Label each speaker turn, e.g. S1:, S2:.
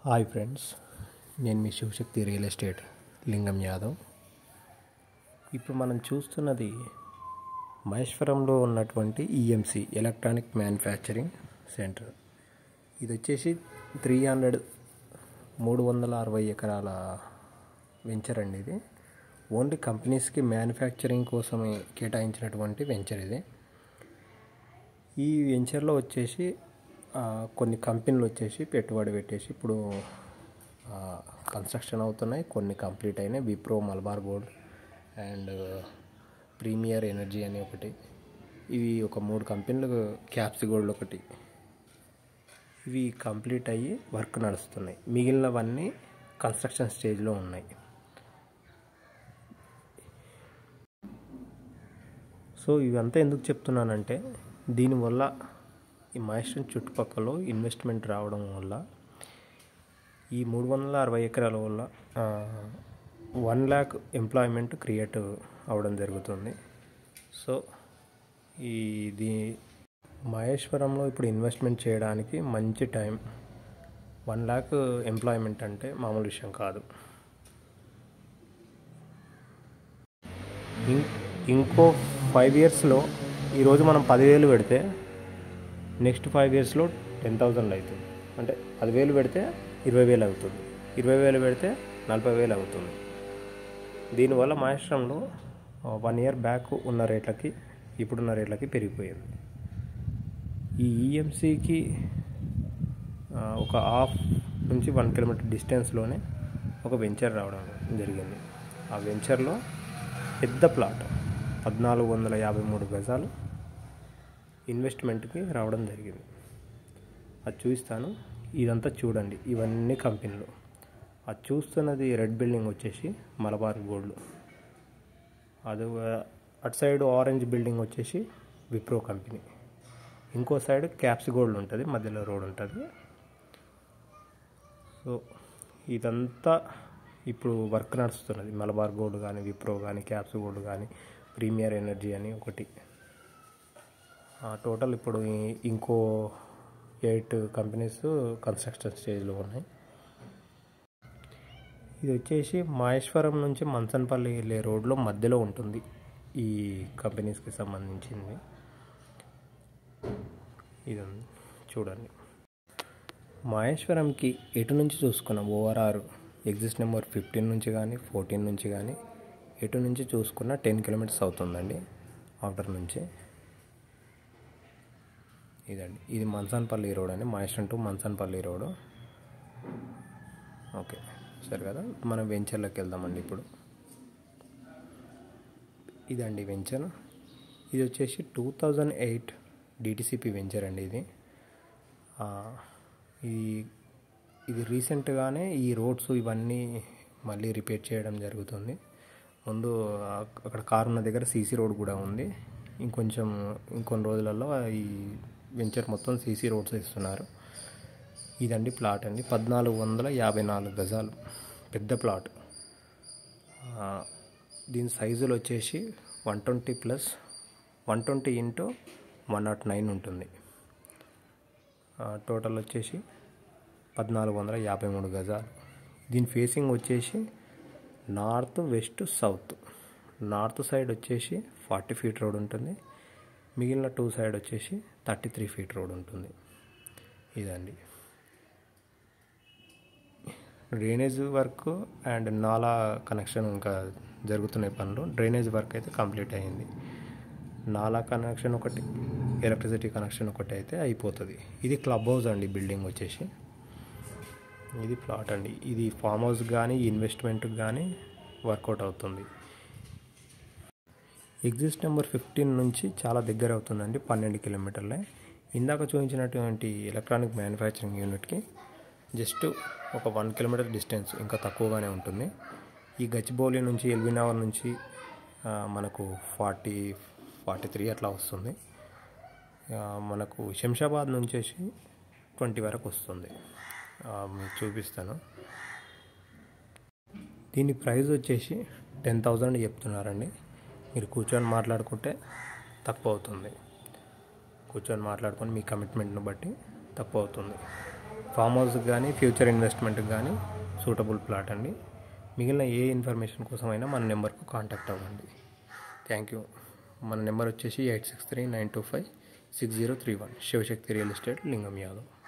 S1: Hi friends, నేను మీ Shivashakti real estate లింగం యాదవ్. ఇప్పుడు మనం చూస్తున్నది మహేశ్వరంలో ఉన్నటువంటి ఈఎంసి ఎలక్ట్రానిక్ మ్యానుఫ్యాక్చరింగ్ సెంటర్. ఇది వచ్చేసి 360 ఎకరాల వెంచర్ అండి. ఇది ఓన్లీ కంపెనీస్కి మ్యానుఫ్యాక్చరింగ్ కోసమే కేటాయించినటువంటి వెంచర్ ఇది. ఈ వెంచర్లో వచ్చేసి కొన్ని కంపెనీలు వచ్చేసి పెట్టుబడి పెట్టేసి ఇప్పుడు కన్స్ట్రక్షన్ అవుతున్నాయి. కొన్ని కంప్లీట్ అయినాయి. Wipro, Malabar gold and premier energy అని ఒకటి, ఇవి ఒక 3 కంపెనీలు, క్యాప్స్ గోల్డ్ ఒకటి, ఇవి కంప్లీట్ అయ్యి వర్క్ నడుస్తున్నాయి. మిగిలినవన్నీ కన్స్ట్రక్షన్ స్టేజ్లో ఉన్నాయి. సో ఇవంతా ఎందుకు చెప్తున్నానంటే, దీనివల్ల ఈ మహేశ్వరం చుట్టుపక్కల ఇన్వెస్ట్మెంట్ రావడం వల్ల ఈ 360 ఎకరాల వల్ల 1 lakh ఎంప్లాయ్మెంట్ క్రియేట్ అవ్వడం జరుగుతుంది. సో ఇది మహేశ్వరంలో ఇప్పుడు ఇన్వెస్ట్మెంట్ చేయడానికి మంచి టైం. 1 lakh ఎంప్లాయ్మెంట్ అంటే మామూలు విషయం కాదు. ఇంకో 5 yearsలో ఈరోజు మనం 10,000 పెడితే నెక్స్ట్ 5 yearsలో 10,000 అవుతుంది. అంటే 10,000 పెడితే 20,000 అవుతుంది. 20,000 పెడితే 40,000 అవుతుంది. దీనివల్ల మహేశ్వరంలో 1 year బ్యాక్ ఉన్న రేట్లకి ఇప్పుడున్న రేట్లకి పెరిగిపోయింది. ఈ ఈఎంసీకి ఒక 1/2 నుంచి 1 kilometer డిస్టెన్స్లోనే ఒక వెంచర్ రావడం జరిగింది. ఆ వెంచర్లో పెద్ద ప్లాట్ 1,453 గజాలు ఇన్వెస్ట్మెంట్కి రావడం జరిగింది. అది చూపిస్తాను. ఇదంతా చూడండి, ఇవన్నీ కంపెనీలు. అది చూస్తున్నది రెడ్ బిల్డింగ్ వచ్చేసి మలబార్ గోల్డ్, అది అటు సైడ్ ఆరెంజ్ బిల్డింగ్ వచ్చేసి విప్రో కంపెనీ, ఇంకో సైడ్ క్యాప్స్ గోల్డ్ ఉంటుంది, మధ్యలో రోడ్ ఉంటుంది. సో ఇదంతా ఇప్పుడు వర్క్ నడుస్తున్నది. మలబార్ గోల్డ్ కానీ, విప్రో కానీ, క్యాప్స్ గోల్డ్ కానీ, ప్రీమియర్ ఎనర్జీ అని ఒకటి, టోటల్ ఇప్పుడు ఇంకో 8 కంపెనీస్ కన్స్ట్రక్షన్ స్టేజ్లో ఉన్నాయి. ఇది వచ్చేసి మహేశ్వరం నుంచి మంచన్పల్లి వెళ్ళే రోడ్లో మధ్యలో ఉంటుంది ఈ కంపెనీస్కి సంబంధించింది. ఇది చూడండి, మహేశ్వరంకి ఎటు నుంచి చూసుకున్న ఓఆర్ఆర్ ఎగ్జిట్ నెంబర్ 15 నుంచి కానీ 14 నుంచి కానీ ఎటు నుంచి చూసుకున్న 10 kilometers అవుతుందండి అవుటర్ నుంచి. ఇదండి, ఇది మంచన్పల్లి రోడ్ అండి, Maheshwaram to Manchanpalli road. Okay, సరే కదా. మనం వెంచర్లోకి వెళ్దామండి ఇప్పుడు. ఇదండి వెంచర్. ఇది వచ్చేసి 2008 డిటిసిపి వెంచర్ అండి. ఇది రీసెంట్గానే ఈ రోడ్స్ ఇవన్నీ మళ్ళీ రిపేర్ చేయడం జరుగుతుంది. ముందు అక్కడ కారు ఉన్న దగ్గర సీసీ రోడ్ కూడా ఉంది. ఇంకొన్ని రోజులలో ఈ వెంచర్ మొత్తం సీసీ రోడ్స్ ఇస్తున్నారు. ఇదండి ప్లాట్ అండి, 1,454 గజాలు పెద్ద ప్లాట్. దీని సైజులు వచ్చేసి 120 into 109 ఉంటుంది. టోటల్ వచ్చేసి 1,453 గజాలు. దీని ఫేసింగ్ వచ్చేసి north, west, south. North side వచ్చేసి 40 feet రోడ్ ఉంటుంది. మిగిలిన 2 సైడ్ వచ్చేసి 33 feet రోడ్ ఉంటుంది. ఇదండి డ్రైనేజ్ వర్క్ అండ్ నాలా కనెక్షన్ ఇంకా జరుగుతున్నాయి పనులు. డ్రైనేజ్ వర్క్ అయితే కంప్లీట్ అయ్యింది. నాలా కనెక్షన్ ఒకటి, ఎలక్ట్రిసిటీ కనెక్షన్ ఒకటి అయితే అయిపోతుంది. ఇది క్లబ్ హౌస్ అండి బిల్డింగ్ వచ్చేసి. ఇది ప్లాట్ అండి. ఇది ఫామ్ హౌస్ కానీ ఇన్వెస్ట్మెంట్కి కానీ వర్కౌట్ అవుతుంది. ఎగ్జిట్ నెంబర్ 15 నుంచి చాలా దగ్గర అవుతుందండి, 12 kilometerలే. ఇందాక చూపించినటువంటి ఎలక్ట్రానిక్ మ్యానుఫ్యాక్చరింగ్ యూనిట్కి జస్ట్ ఒక 1 kilometer డిస్టెన్స్, ఇంకా తక్కువగానే ఉంటుంది. ఈ గచ్చిబౌలి నుంచి, ఎల్బీనగర్ నుంచి మనకు 43 అట్లా వస్తుంది. మనకు శంషాబాద్ నుంచి 20 వరకు వస్తుంది. మీకు చూపిస్తాను. దీని ప్రైస్ వచ్చేసి 10,000 చెప్తున్నారండి. మీరు కూర్చొని మాట్లాడుకుంటే తక్కువ అవుతుంది. కూర్చొని మాట్లాడుకొని మీ కమిట్మెంట్ను బట్టి తక్కువ అవుతుంది. ఫామ్ హౌస్కి కానీ ఫ్యూచర్ ఇన్వెస్ట్మెంట్కి కానీ సూటబుల్ ప్లాట్ అండి. మిగిలిన ఏ ఇన్ఫర్మేషన్ కోసమైనా మన నెంబర్కు కాంటాక్ట్ అవ్వండి. Thank you. మన నెంబర్ వచ్చేసి 8639256031. శివశక్తి రియల్ ఎస్టేట్, లింగం యాదవ్.